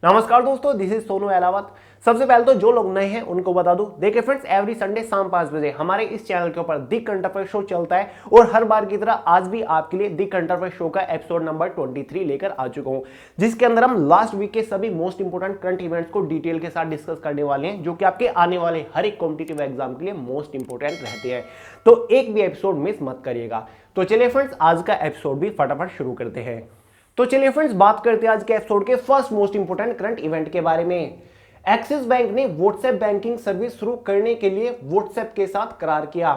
नमस्कार दोस्तों, this is Sonu Ahlawat. सबसे पहले तो जो लोग नए हैं उनको बता दूं, देखिए फ्रेंड्स, एवरी संडे शाम 5 बजे हमारे इस चैनल के ऊपर दी करंट अफेयर शो चलता है और हर बार की तरह आज भी आपके लिए दी करंट अफेयर शो का एपिसोड नंबर 23 लेकर आ चुका हूं, जिसके अंदर हम लास्ट वीक के सभी मोस्ट इंपोर्टेंट करंट इवेंट्स को डिटेल के साथ डिस्कस करने वाले हैं, जो कि आपके आने वाले हर एक कॉम्पिटिटिव एग्जाम के लिए मोस्ट इंपोर्टेंट रहते हैं। तो एक भी एपिसोड मिस मत करिएगा। तो चलिए फ्रेंड्स, आज का एपिसोड भी फटाफट शुरू करते हैं। तो चलिए फ्रेंड्स, बात करते हैं आज के एपिसोड के first most important current event के बारे में। एक्सिस बैंक ने व्हाट्सएप बैंकिंग सर्विस शुरू करने के लिए व्हाट्सएप के साथ करार किया।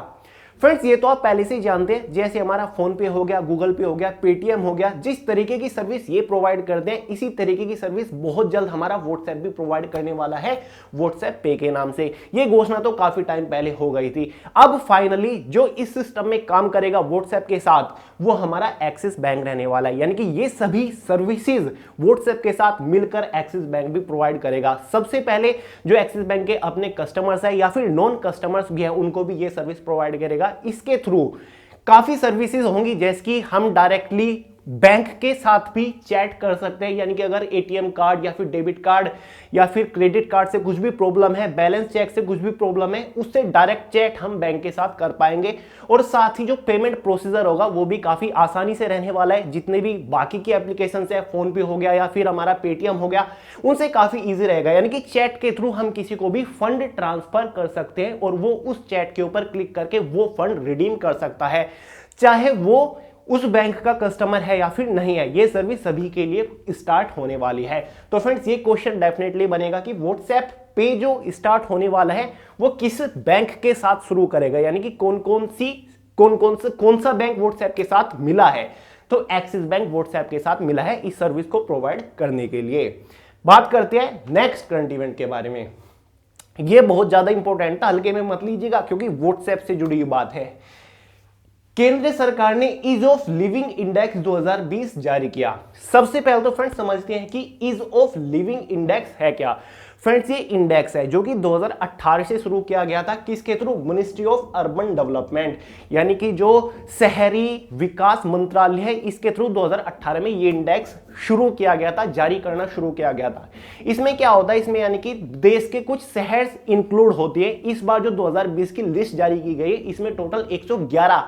फ्रेंड्स, ये तो आप पहले से ही जानते हैं, जैसे हमारा फोन पे हो गया, गूगल पे हो गया, पेटीएम हो गया, जिस तरीके की सर्विस ये प्रोवाइड करते हैं, इसी तरीके की सर्विस बहुत जल्द हमारा व्हाट्सएप भी प्रोवाइड करने वाला है व्हाट्सएप पे के नाम से। ये घोषणा तो काफी टाइम पहले हो गई थी। अब फाइनली जो इस सिस्टम में काम करेगा व्हाट्सएप के साथ, वो हमारा एक्सिस बैंक रहने वाला है। यानी कि ये सभी सर्विसेज व्हाट्सएप के साथ मिलकर एक्सिस बैंक भी प्रोवाइड करेगा। सबसे पहले जो एक्सिस बैंक के अपने कस्टमर्स है या फिर नॉन कस्टमर्स भी है, उनको भी ये सर्विस प्रोवाइड करेगा। इसके थ्रू काफी सर्विसेज होंगी, जैसे कि हम डायरेक्टली बैंक के साथ भी चैट कर सकते हैं। यानी कि अगर एटीएम कार्ड या फिर डेबिट कार्ड या फिर क्रेडिट कार्ड से कुछ भी प्रॉब्लम है, बैलेंस चेक से कुछ भी प्रॉब्लम है, उससे डायरेक्ट चैट हम बैंक के साथ कर पाएंगे। और साथ ही जो पेमेंट प्रोसीजर होगा वो भी काफी आसानी से रहने वाला है। जितने भी बाकी की एप्लीकेशन है, फोन पे हो गया या फिर हमारा पेटीएम हो गया, उनसे काफी ईजी रहेगा। यानी कि चैट के थ्रू हम किसी को भी फंड ट्रांसफर कर सकते हैं और वो उस चैट के ऊपर क्लिक करके वो फंड रिडीम कर सकता है, चाहे वो उस बैंक का कस्टमर है या फिर नहीं है। ये सर्विस सभी के लिए स्टार्ट होने वाली है। तो फ्रेंड्स, ये क्वेश्चन डेफिनेटली बनेगा कि व्हाट्सएप पे जो स्टार्ट होने वाला है वो किस बैंक के साथ शुरू करेगा। यानी कि कौन सा बैंक व्हाट्सएप के साथ मिला है। तो एक्सिस बैंक व्हाट्सएप के साथ मिला है इस सर्विस को प्रोवाइड करने के लिए। बात करते हैं नेक्स्ट करंट इवेंट के बारे में। ये बहुत ज्यादा इंपॉर्टेंट था, हल्के में मत लीजिएगा, क्योंकि व्हाट्सएप से जुड़ी हुई बात है। केंद्र सरकार ने ईज ऑफ लिविंग इंडेक्स 2020 जारी किया। सबसे पहले तो फ्रेंड्स समझते हैं कि ईज ऑफ लिविंग इंडेक्स है क्या। फ्रेंड्स, ये इंडेक्स है जो कि 2018 से शुरू किया गया था। किसके through? Ministry of urban development, यानी कि जो शहरी विकास मंत्रालय है, इसके थ्रू 2018 में ये इंडेक्स शुरू किया गया था, जारी करना शुरू किया गया था। इसमें क्या होता है, इसमें यानी कि देश के कुछ शहर इंक्लूड होती है। इस बार जो 2020 की लिस्ट जारी की गई है, इसमें टोटल 111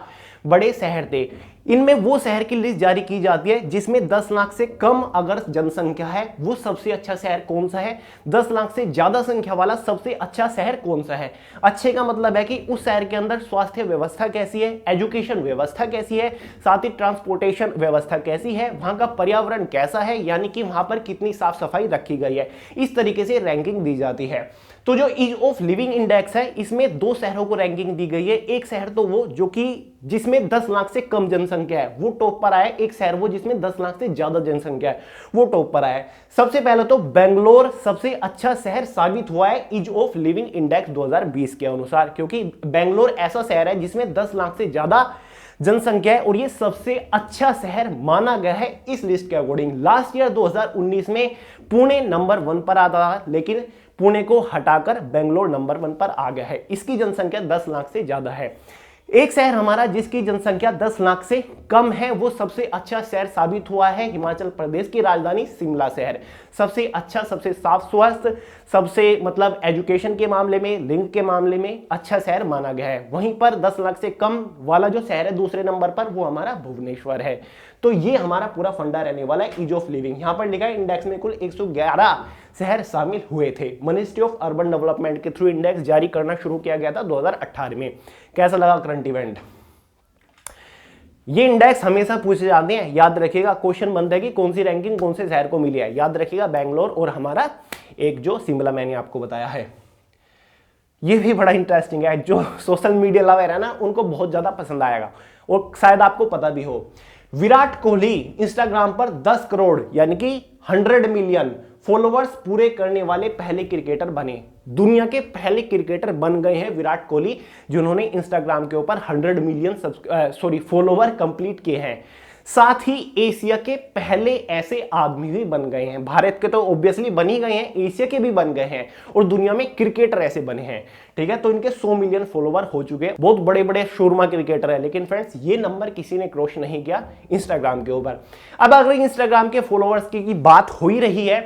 बड़े शहर थे। इनमें वो शहर की लिस्ट जारी की जाती है जिसमें 10 लाख से कम अगर जनसंख्या है, वो सबसे अच्छा शहर कौन सा है। 10 लाख से ज्यादा संख्या वाला सबसे अच्छा शहर कौन सा है। अच्छे का मतलब है कि उस शहर के अंदर स्वास्थ्य व्यवस्था कैसी है, एजुकेशन व्यवस्था कैसी है, साथ ही ट्रांसपोर्टेशन व्यवस्था कैसी है, वहां का पर्यावरण कैसा है, यानी कि वहां पर कितनी साफ सफाई रखी गई है। इस तरीके से रैंकिंग दी जाती है। तो जो ईज ऑफ लिविंग इंडेक्स है, इसमें 2 शहरों को रैंकिंग दी गई है। एक शहर तो वो जो कि जिसमें 10 लाख से कम जनसंख्या है, वो टॉप पर आया। एक शहर वो जिसमें 10 लाख से ज्यादा जनसंख्या है, वो टॉप पर आया। सबसे पहले तो बेंगलोर सबसे अच्छा शहर साबित हुआ है ईज ऑफ लिविंग इंडेक्स 2020 के अनुसार, क्योंकि बेंगलोर ऐसा शहर है जिसमें 10 लाख से ज्यादा जनसंख्या है और ये सबसे अच्छा शहर माना गया है इस लिस्ट के अकॉर्डिंग। लास्ट ईयर 2019 में पुणे नंबर 1 पर आता था, लेकिन पुणे को हटाकर बेंगलोर नंबर 1 पर आ गया है। इसकी जनसंख्या 10 लाख से ज्यादा है। एक शहर हमारा जिसकी जनसंख्या 10 लाख से कम है, वो सबसे अच्छा शहर साबित हुआ है हिमाचल प्रदेश की राजधानी शिमला शहर। सबसे अच्छा, सबसे साफ स्वस्थ, सबसे मतलब एजुकेशन के मामले में, लिंग के मामले में अच्छा शहर माना गया है। वहीं पर 10 लाख से कम वाला जो शहर है दूसरे नंबर पर, वो हमारा भुवनेश्वर है। तो ये हमारा पूरा फंडा रहने वाला है ईज ऑफ लिविंग। यहां पर लिखा है इंडेक्स में कुल 111 शहर शामिल हुए थे। मिनिस्ट्री ऑफ अर्बन डेवलपमेंट के थ्रू इंडेक्स जारी करना शुरू किया गया था 2018 में। कैसा लगा करंट इवेंट? ये इंडेक्स हमेशा पूछे जाते हैं, याद रखिएगा। क्वेश्चन बनता है कि कौन सी रैंकिंग कौन से शहर को मिली है। याद रखिएगा, बैंगलोर और हमारा एक जो शिमला मैंने आपको बताया है। ये भी बड़ा इंटरेस्टिंग है। जो सोशल मीडिया लवर है ना, उनको बहुत ज्यादा पसंद आएगा और शायद आपको पता भी हो। विराट कोहली इंस्टाग्राम पर 10 करोड़ यानी कि 100 मिलियन फॉलोवर्स पूरे करने वाले पहले क्रिकेटर बने। दुनिया के पहले क्रिकेटर बन गए हैं विराट कोहली, जिन्होंने इंस्टाग्राम के ऊपर 100 मिलियन फॉलोवर कंप्लीट किए हैं। साथ ही एशिया के पहले ऐसे आदमी भी बन गए हैं। भारत के तो ऑब्वियसली बन ही गए हैं, एशिया के भी बन गए हैं और दुनिया में क्रिकेटर ऐसे बने हैं। ठीक है, तो इनके 100 मिलियन फॉलोवर हो चुके हैं। बहुत बड़े बड़े शोरमा क्रिकेटर है, लेकिन फ्रेंड्स ये नंबर किसी ने क्रॉस नहीं किया इंस्टाग्राम के ऊपर। अब अगर इंस्टाग्राम के फॉलोवर्स की बात हो ही रही है,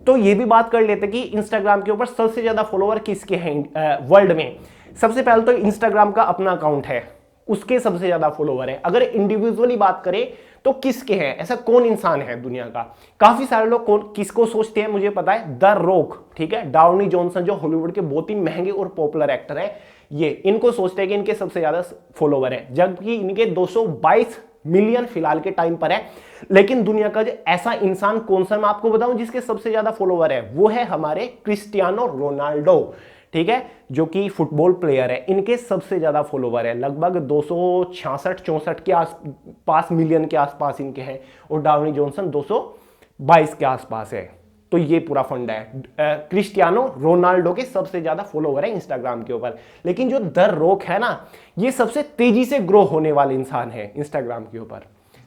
तो ये भी बात कर लेते कि इंस्टाग्राम के ऊपर सबसे ज्यादा फॉलोवर किसके हैं वर्ल्ड में। सबसे पहले तो इंस्टाग्राम का अपना अकाउंट है, उसके सबसे ज्यादा फॉलोवर है। अगर इंडिविजुअली बात करें तो किसके हैं, ऐसा कौन इंसान है दुनिया का। काफी सारे लोग कौन किसको सोचते हैं मुझे पता है, द रॉक, ठीक है, डाउनी जॉनसन जो हॉलीवुड के बहुत ही महंगे और पॉपुलर एक्टर है, ये इनको सोचते हैं कि इनके सबसे ज्यादा फॉलोवर है, जबकि इनके 222 मिलियन फिलहाल के टाइम पर है। लेकिन दुनिया का जो ऐसा इंसान कौन सा मैं आपको बताऊं जिसके सबसे ज्यादा फॉलोवर है, वो है हमारे क्रिस्टियानो रोनाल्डो, ठीक है, जो कि फुटबॉल प्लेयर है। इनके सबसे ज्यादा फॉलोवर है, लगभग 266-64 के आसपास मिलियन के आसपास इनके हैं, और डाउनी जॉनसन 222 के आसपास है। तो ये पूरा फंड है। क्रिस्टियानो रोनाल्डो के सबसे ज्यादा फॉलोवर है इंस्टाग्राम के ऊपर। लेकिन जो द रॉक है ना, ये सबसे तेजी से ग्रो होने वाले इंसान है इंस्टाग्राम के ऊपर,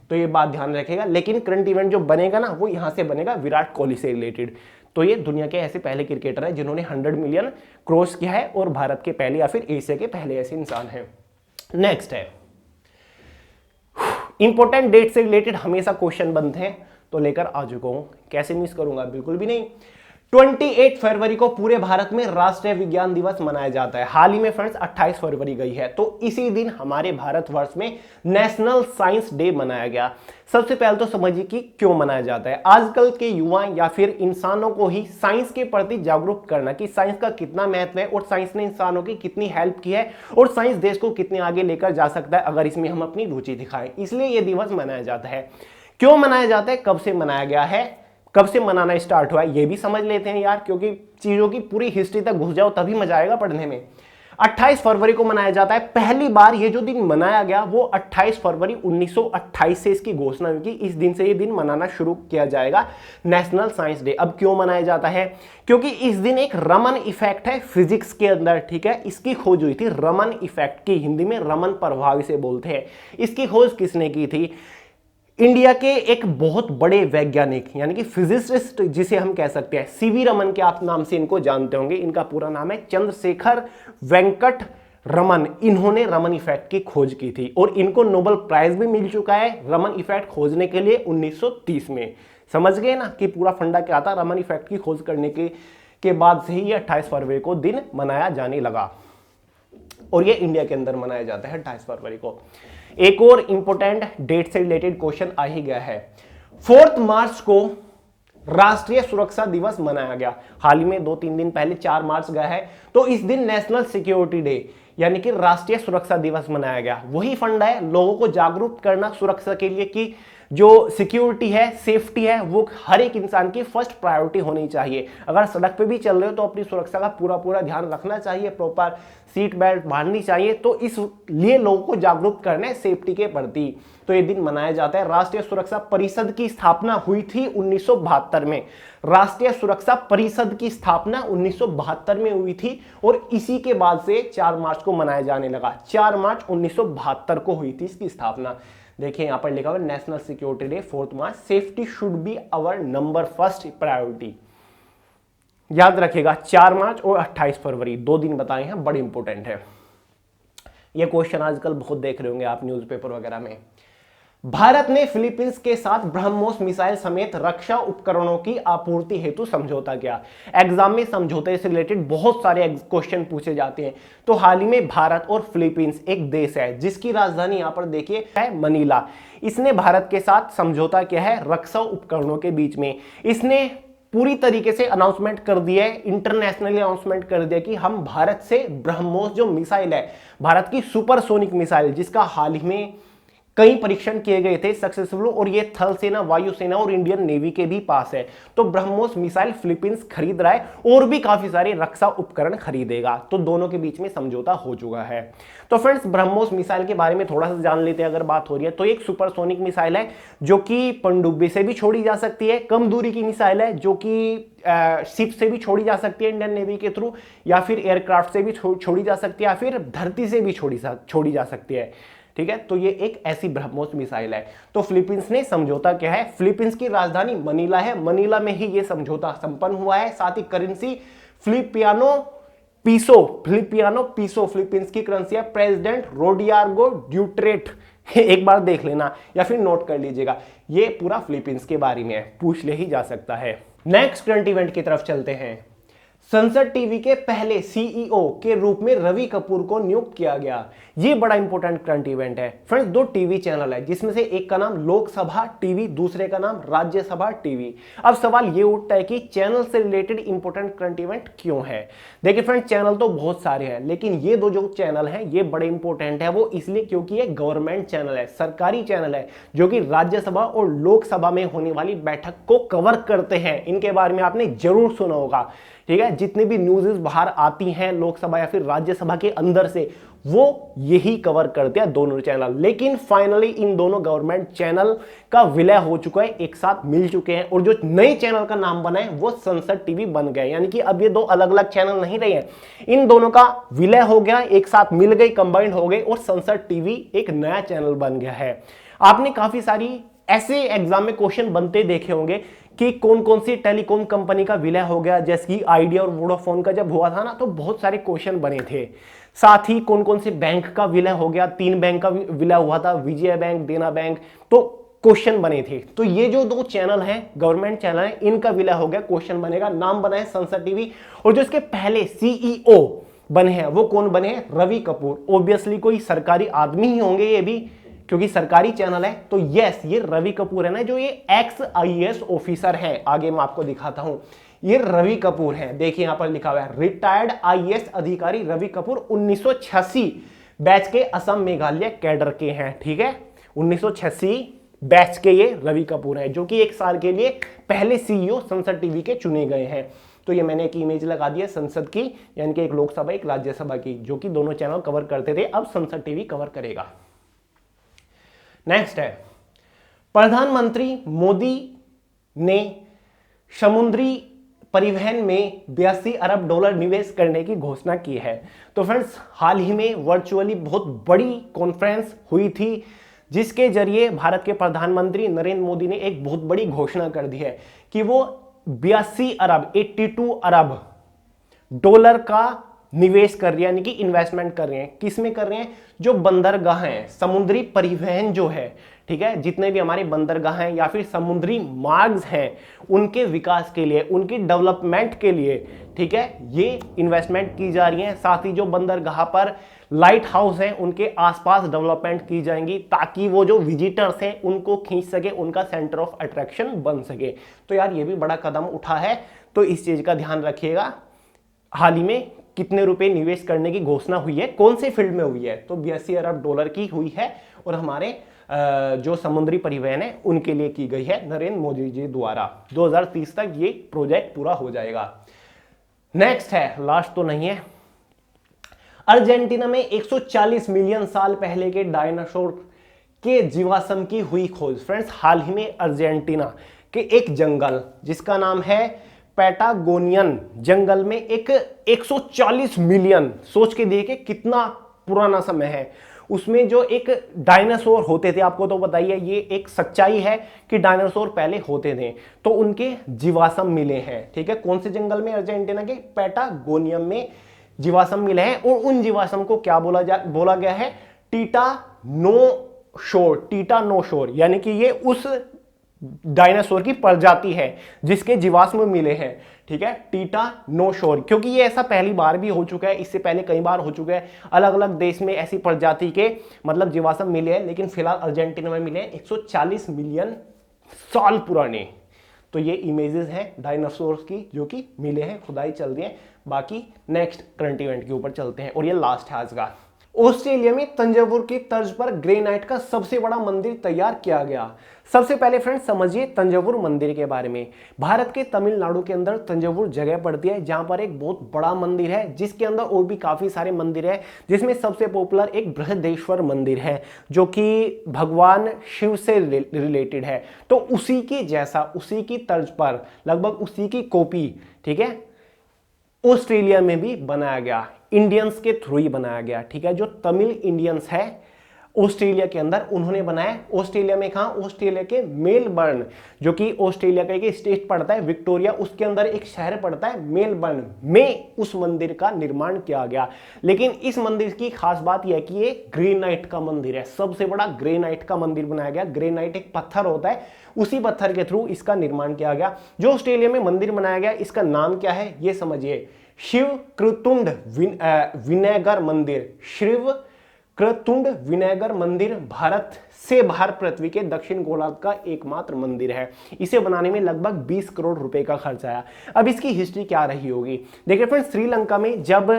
तो ये बात ध्यान रखेगा। लेकिन करंट इवेंट जो बनेगा ना, वो यहां से बनेगा विराट कोहली से रिलेटेड। तो ये दुनिया के ऐसे पहले क्रिकेटर हैं जिन्होंने 100 मिलियन क्रॉस किया है, और भारत के पहले या फिर एशिया के पहले ऐसे इंसान हैं। नेक्स्ट है, इंपॉर्टेंट डेट से रिलेटेड हमेशा क्वेश्चन बनते हैं, तो लेकर आ चुका हूं, कैसे मिस करूंगा, बिल्कुल भी नहीं। 28 फरवरी को पूरे भारत में राष्ट्रीय विज्ञान दिवस मनाया जाता है। हाल ही में फ्रेंड्स 28 फरवरी गई है, तो इसी दिन हमारे भारतवर्ष में नेशनल साइंस डे मनाया गया। सबसे पहले तो समझिए कि क्यों मनाया जाता है। आजकल के युवा या फिर इंसानों को ही साइंस के प्रति जागरूक करना कि साइंस का कितना महत्व है, और साइंस ने इंसानों की कितनी हेल्प की है, और साइंस देश को कितने आगे लेकर जा सकता है अगर इसमें हम अपनी रुचि दिखाएं। इसलिए यह दिवस मनाया जाता है। क्यों मनाया जाता है, कब से मनाया गया है, कब से मनाना स्टार्ट हुआ है, ये भी समझ लेते हैं यार, क्योंकि चीजों की पूरी हिस्ट्री तक घुस जाओ तभी मजा आएगा पढ़ने में। 28 फरवरी को मनाया जाता है। पहली बार ये जो दिन मनाया गया वो 28 फरवरी 1928 से इसकी घोषणा हुई कि इस दिन से ये दिन मनाना शुरू किया जाएगा, नेशनल साइंस डे। अब क्यों मनाया जाता है, क्योंकि इस दिन एक रमन इफेक्ट है फिजिक्स के अंदर, ठीक है, इसकी खोज हुई थी। रमन इफेक्ट की हिंदी में रमन प्रभाव इसे बोलते हैं। इसकी खोज किसने की थी, इंडिया के एक बहुत बड़े वैज्ञानिक यानी कि फिजिसिस्ट जिसे हम कह सकते हैं, सीवी रमन के आप नाम से इनको जानते होंगे। इनका पूरा नाम है चंद्रशेखर वेंकट रमन। इन्होंने रमन इफेक्ट की खोज की थी, और इनको नोबेल प्राइज भी मिल चुका है रमन इफेक्ट खोजने के लिए 1930 में। समझ गए ना कि पूरा फंडा क्या था। रमन इफेक्ट की खोज करने के बाद से ही ये 28 फरवरी को दिन मनाया जाने लगा, और ये इंडिया के अंदर मनाया जाता है 28 फरवरी को। एक और इंपॉर्टेंट डेट से रिलेटेड क्वेश्चन आ ही गया है। 4 मार्च को राष्ट्रीय सुरक्षा दिवस मनाया गया। हाल ही में 2-3 दिन पहले 4 मार्च गया है, तो इस दिन नेशनल सिक्योरिटी डे यानी कि राष्ट्रीय सुरक्षा दिवस मनाया गया। वही फंड है लोगों को जागरूक करना सुरक्षा के लिए कि जो सिक्योरिटी है, सेफ्टी है, वो हर एक इंसान की फर्स्ट प्रायोरिटी होनी चाहिए। अगर सड़क पे भी चल रहे हो तो अपनी सुरक्षा का पूरा ध्यान रखना चाहिए, प्रॉपर सीट बेल्ट बांधनी चाहिए। तो इसलिए लोगों को जागरूक करना है सेफ्टी के प्रति, तो ये दिन मनाया जाता है। राष्ट्रीय सुरक्षा परिषद की स्थापना हुई थी 1972 में। राष्ट्रीय सुरक्षा परिषद की स्थापना 1972 में हुई थी, और इसी के बाद से 4 मार्च को मनाया जाने लगा। 4 मार्च 1972 को हुई थी इसकी स्थापना। देखिए यहां पर लिखा हुआ national security day 4 March, safety should be our number first priority. याद रखिएगा 4 मार्च और 28 फरवरी 2 दिन बताए हैं, बड़े इंपॉर्टेंट है। यह क्वेश्चन आजकल बहुत देख रहे होंगे आप न्यूज़पेपर वगैरह में। भारत ने फिलीपींस के साथ ब्रह्मोस मिसाइल समेत रक्षा उपकरणों की आपूर्ति हेतु समझौता किया। एग्जाम में समझौते से रिलेटेड बहुत सारे क्वेश्चन पूछे जाते हैं। तो हाल ही में भारत और फिलीपींस एक देश है जिसकी राजधानी यहां पर देखिए है मनीला। इसने भारत के साथ समझौता किया है रक्षा उपकरणों के बीच में। इसने पूरी तरीके से अनाउंसमेंट कर दिया है, इंटरनेशनली अनाउंसमेंट कर दिया कि हम भारत से ब्रह्मोस जो मिसाइल है, भारत की सुपरसोनिक मिसाइल जिसका हाल ही में कई परीक्षण किए गए थे सक्सेसफुल, और ये थल सेना, वायुसेना और इंडियन नेवी के भी पास है। तो ब्रह्मोस मिसाइल फिलीपींस खरीद रहा है और भी काफी सारे रक्षा उपकरण खरीदेगा। तो दोनों के बीच में समझौता हो चुका है। तो फ्रेंड्स ब्रह्मोस मिसाइल के बारे में थोड़ा सा जान लेते हैं। अगर बात हो रही है तो एक सुपरसोनिक मिसाइल है जो कि पनडुब्बी से भी छोड़ी जा सकती है। कम दूरी की मिसाइल है जो कि शिप से भी छोड़ी जा सकती है इंडियन नेवी के थ्रू, या फिर एयरक्राफ्ट से भी छोड़ी जा सकती है, या फिर धरती से भी छोड़ी जा सकती है। ठीक है, तो ये एक ऐसी ब्रह्मोस मिसाइल है। तो फिलीपींस ने समझौता किया है। फिलीपींस की राजधानी मनीला है, मनीला में ही ये समझौता संपन्न हुआ है। साथ ही करेंसी फिलिपियानो पीसो फिलीपींस की करेंसी है। प्रेसिडेंट रोडियार्गो ड्यूटेर्टे, एक बार देख लेना या फिर नोट कर लीजिएगा, ये पूरा फिलीपींस के बारे में है, पूछ ले ही जा सकता है। नेक्स्ट करंट इवेंट की तरफ चलते हैं। संसद टीवी के पहले सीईओ के रूप में रवि कपूर को नियुक्त किया गया। ये बड़ा इंपॉर्टेंट करंट इवेंट है फ्रेंड्स। दो टीवी चैनल है जिसमें से एक का नाम लोकसभा टीवी, दूसरे का नाम राज्यसभा टीवी। अब सवाल ये उठता है कि चैनल से रिलेटेड इंपॉर्टेंट करंट इवेंट क्यों है। देखिए फ्रेंड्स, चैनल तो बहुत सारे हैं, लेकिन ये दो जो चैनल हैं ये बड़े इंपॉर्टेंट है। वो इसलिए क्योंकि ये गवर्नमेंट चैनल है, सरकारी चैनल है, जो कि राज्यसभा और लोकसभा में होने वाली बैठक को कवर करते हैं। इनके बारे में आपने जरूर सुना होगा, ठीक है। जितनी भी न्यूज़ बाहर आती हैं लोकसभा या फिर राज्यसभा के अंदर से, वो यही कवर करते हैं दोनों चैनल। लेकिन फाइनली इन दोनों गवर्नमेंट चैनल का विलय हो चुका है, एक साथ मिल चुके हैं, और जो नए चैनल का नाम बना है वो संसद टीवी बन गए। यानी कि अब ये दो अलग अलग चैनल नहीं रहे हैं, इन दोनों का विलय हो गया, एक साथ मिल गई, कंबाइंड हो गए, और संसद टीवी एक नया चैनल बन गया है। आपने काफी सारी ऐसे एग्जाम में क्वेश्चन बनते देखे होंगे कि कौन कौन सी टेलीकॉम कंपनी का विलय हो गया, जैसे कि आइडिया और वोडाफोन का जब हुआ था ना, तो बहुत सारे क्वेश्चन बने थे। साथ ही कौन कौन से बैंक का विलय हो गया, 3 बैंक का विलय हुआ था, विजय बैंक, देना बैंक, तो क्वेश्चन बने थे। तो ये जो दो चैनल हैं, गवर्नमेंट चैनल हैं, इनका विलय हो गया, क्वेश्चन बनेगा, नाम बना है संसद टीवी। और जो इसके पहले सीईओ बने हैं वो कौन बने हैं? रवि कपूर। ऑब्वियसली कोई सरकारी आदमी ही होंगे ये भी, क्योंकि सरकारी चैनल है। तो यस, ये रवि कपूर है ना, जो ये एक्स आईएएस ऑफिसर है। आगे मैं आपको दिखाता हूं, ये रवि कपूर है। देखिए यहां पर लिखा हुआ है रिटायर्ड आईएएस अधिकारी रवि कपूर 1986 बैच के असम मेघालय कैडर के हैं, ठीक है। 1986 बैच के ये रवि कपूर हैं, जो कि 1 साल के लिए पहले सीईओ संसद टीवी के चुने गए हैं। तो ये मैंने एक इमेज लगा दी है संसद की, यानी कि एक लोकसभा एक राज्यसभा की, जो कि दोनों चैनल कवर करते थे, अब संसद टीवी कवर करेगा। नेक्स्ट है, प्रधानमंत्री मोदी ने समुद्री परिवहन में 82 अरब डॉलर निवेश करने की घोषणा की है। तो फ्रेंड्स, हाल ही में वर्चुअली बहुत बड़ी कॉन्फ्रेंस हुई थी, जिसके जरिए भारत के प्रधानमंत्री नरेंद्र मोदी ने एक बहुत बड़ी घोषणा कर दी है कि वो 82 अरब डॉलर का निवेश कर रहे हैं, यानी कि इन्वेस्टमेंट कर रहे हैं। किस में कर रहे हैं? जो बंदरगाह हैं, समुद्री परिवहन जो है, ठीक है, जितने भी हमारे बंदरगाह हैं या फिर समुद्री मार्ग हैं, उनके विकास के लिए, उनकी डेवलपमेंट के लिए, ठीक है, ये इन्वेस्टमेंट की जा रही है। साथ ही जो बंदरगाह पर लाइट हाउस हैं, उनके आसपास डेवलपमेंट की जाएंगी, ताकि वो जो विजिटर्स हैं उनको खींच सके, उनका सेंटर ऑफ अट्रैक्शन बन सके। तो यार ये भी बड़ा कदम उठा है, तो इस चीज का ध्यान रखिएगा। हाल ही में कितने रुपए निवेश करने की घोषणा हुई है, कौन से फील्ड में हुई है? तो 82 अरब डॉलर की हुई है, और हमारे जो समुद्री परिवहन है उनके लिए की गई है नरेंद्र मोदी जी द्वारा। 2030 तक ये प्रोजेक्ट पूरा हो जाएगा। नेक्स्ट है, लास्ट तो नहीं है, अर्जेंटीना में 140 मिलियन साल पहले के डायनासोर के जीवाश्म की हुई खोज। फ्रेंड्स, हाल ही में अर्जेंटीना के एक जंगल जिसका नाम है पैटागोनियन जंगल में एक 140 मिलियन, सोच के देखिए कितना पुराना समय है, उसमें जो एक डायनासोर होते थे, आपको तो बताइए ये एक सच्चाई है कि डायनासोर पहले होते थे, तो उनके जीवाश्म मिले हैं, ठीक है। कौन से जंगल में? अर्जेंटीना के पैटागोनियम में जीवाश्म मिले हैं, और उन जीवाश्म को क्या बोला गया है? टीटानोसोर, यानी कि ये उस डायनासोर की प्रजाति है जिसके जीवाश्म मिले हैं, ठीक है, टीटानोसोर। क्योंकि ये ऐसा पहली बार भी हो चुका है, इससे पहले कई बार हो चुका है, अलग अलग देश में ऐसी प्रजाति के मतलब जीवाश्म मिले हैं, लेकिन फिलहाल अर्जेंटीना में मिले हैं 140 मिलियन साल पुराने। तो ये इमेजेस हैं डायनासोर्स की जो कि मिले हैं, खुदाई चल रही है। बाकी नेक्स्ट करंट इवेंट के ऊपर चलते हैं, और ये लास्ट है आज का। ऑस्ट्रेलिया में तंजावुर की तर्ज पर ग्रेनाइट का सबसे बड़ा मंदिर तैयार किया गया। सबसे पहले फ्रेंड्स समझिए तंजावुर मंदिर के बारे में। भारत के तमिलनाडु के अंदर तंजावुर जगह पड़ती है, जहां पर एक बहुत बड़ा मंदिर है, जिसके अंदर और भी काफी सारे मंदिर है, जिसमें सबसे पॉपुलर एक बृहदेश्वर मंदिर है, जो कि भगवान शिव से रिलेटेड है। तो उसी के जैसा, उसी की तर्ज पर, लगभग उसी की कॉपी, ठीक है, ऑस्ट्रेलिया में भी बनाया गया, इंडियंस के थ्रू ही बनाया गया, ठीक है। जो तमिल इंडियंस है ऑस्ट्रेलिया के अंदर उन्होंने बनाया। ऑस्ट्रेलिया में कहा? ऑस्ट्रेलिया के मेलबर्न, जो कि ऑस्ट्रेलिया का एक स्टेट पड़ता है, विक्टोरिया, उसके अंदर एक शहर पड़ता है मेलबर्न में उस मंदिर का निर्माण किया गया। लेकिन इस मंदिर की खास बात यह है कि ये ग्रेनाइट का मंदिर है, सबसे बड़ा ग्रेनाइट का मंदिर बनाया गया। ग्रेनाइट एक पत्थर होता है, उसी पत्थर के थ्रू इसका निर्माण किया गया। जो ऑस्ट्रेलिया में मंदिर बनाया गया, इसका नाम क्या है ये समझिए, शिव क्रतुंड विनेगर मंदिर। शिव क्रतुंड विनेगर मंदिर भारत से बाहर पृथ्वी के दक्षिण गोलार्ध का एकमात्र मंदिर है। इसे बनाने में लगभग 20 करोड़ रुपए का खर्च आया। अब इसकी हिस्ट्री क्या रही होगी? देखिए फ्रेंड्स, श्रीलंका में जब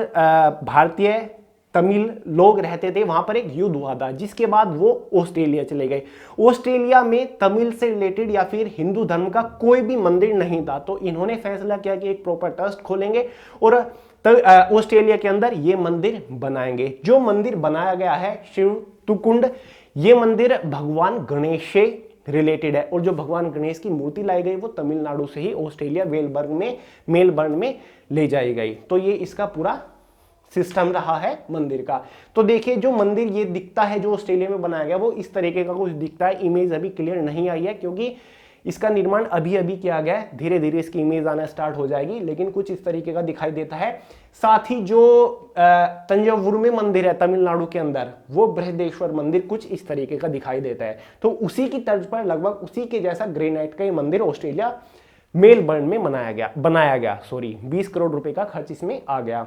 भारतीय तमिल लोग रहते थे, वहां पर एक युद्ध हुआ था, जिसके बाद वो ऑस्ट्रेलिया चले गए। ऑस्ट्रेलिया में तमिल से रिलेटेड या फिर हिंदू धर्म का कोई भी मंदिर नहीं था, तो इन्होंने फैसला किया कि एक प्रॉपर ट्रस्ट खोलेंगे और ऑस्ट्रेलिया के अंदर ये मंदिर बनाएंगे। जो मंदिर बनाया गया है शिव तुकुंड, ये मंदिर भगवान गणेश से रिलेटेड है, और जो भगवान गणेश की मूर्ति लाई गई वो तमिलनाडु से ही ऑस्ट्रेलिया मेलबर्न में ले जाई गई। तो ये इसका पूरा सिस्टम रहा है मंदिर का। तो देखिए, जो मंदिर ये दिखता है जो ऑस्ट्रेलिया में बनाया गया, वो इस तरीके का कुछ दिखता है। इमेज अभी क्लियर नहीं आई है क्योंकि इसका निर्माण अभी अभी किया गया है, धीरे धीरे इसकी इमेज आना स्टार्ट हो जाएगी, लेकिन कुछ इस तरीके का दिखाई देता है। साथ ही जो तंजावुर में मंदिर है तमिलनाडु के अंदर, वो बृहदेश्वर मंदिर कुछ इस तरीके का दिखाई देता है। तो उसी की तर्ज पर लगभग उसी के जैसा ग्रेनाइट का ये मंदिर ऑस्ट्रेलिया मेलबर्न में बनाया गया 20 करोड़ रुपए का खर्च इसमें आ गया।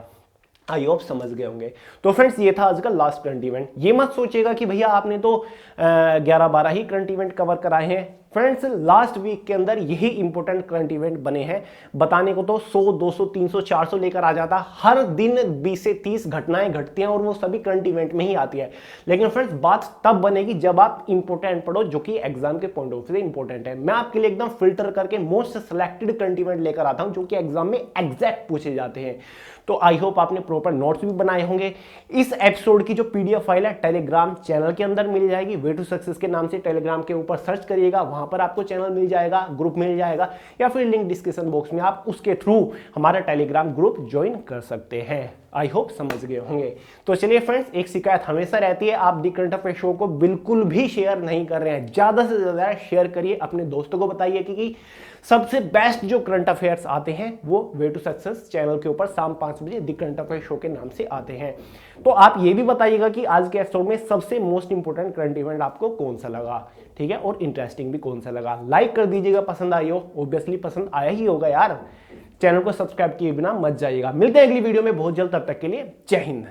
आई होप समझ गए होंगे। तो फ्रेंड्स, ये था आज का लास्ट करंट इवेंट। ये मत सोचिएगा कि भैया आपने तो 11-12 ही करंट इवेंट कवर कराए हैं। फ्रेंड्स, लास्ट वीक के अंदर यही इंपॉर्टेंट करंट इवेंट बने हैं। बताने को तो 100, 200, 300, 400 लेकर आ जाता। हर दिन 20 से 30 घटनाएं घटती हैं और वो सभी करंट इवेंट में ही आती है। लेकिन फ्रेंड्स, बात तब बनेगी जब आप इंपॉर्टेंट पढ़ो, जो कि एग्जाम के पॉइंट ऑफ व्यू से इंपॉर्टेंट है। मैं आपके लिए एकदम फिल्टर करके मोस्ट सिलेक्टेड करंट इवेंट लेकर आता हूं, जो कि एग्जाम में एग्जैक्ट पूछे जाते हैं। तो आई होप आपने प्रॉपर नोट्स भी बनाए होंगे। इस एपिसोड की जो पीडीएफ फाइल है टेलीग्राम चैनल के अंदर मिल जाएगी। वे टू सक्सेस के नाम से टेलीग्राम के ऊपर सर्च करिएगा, वहां पर आपको चैनल मिल जाएगा, ग्रुप मिल जाएगा, या फिर लिंक डिस्क्रिप्शन बॉक्स में आप उसके थ्रू हमारा टेलीग्राम ग्रुप ज्वाइन कर सकते हैं। आई होप समझ गए होंगे। तो चलिए फ्रेंड्स, एक शिकायत हमेशा रहती है, आप दी करंट अफेयर शो को बिल्कुल भी शेयर नहीं कर रहे हैं। ज्यादा से ज्यादा शेयर करिए, अपने दोस्तों को बताइए, क्योंकि सबसे बेस्ट जो करंट अफेयर्स आते हैं वो वे टू सक्सेस चैनल के ऊपर शाम 5 बजे दी करंट अफेयर शो के नाम से आते हैं। तो आप ये भी बताइएगा कि आज के एपिसोड में सबसे मोस्ट इंपोर्टेंट करंट इवेंट आपको कौन सा लगा, ठीक है, और इंटरेस्टिंग भी कौन सा लगा। लाइक कर दीजिएगा पसंद आई हो, ऑब्वियसली पसंद आया ही होगा यार। चैनल को सब्सक्राइब किए बिना मत जाइएगा। मिलते हैं अगली वीडियो में बहुत जल्द, तब तक के लिए जय हिंद।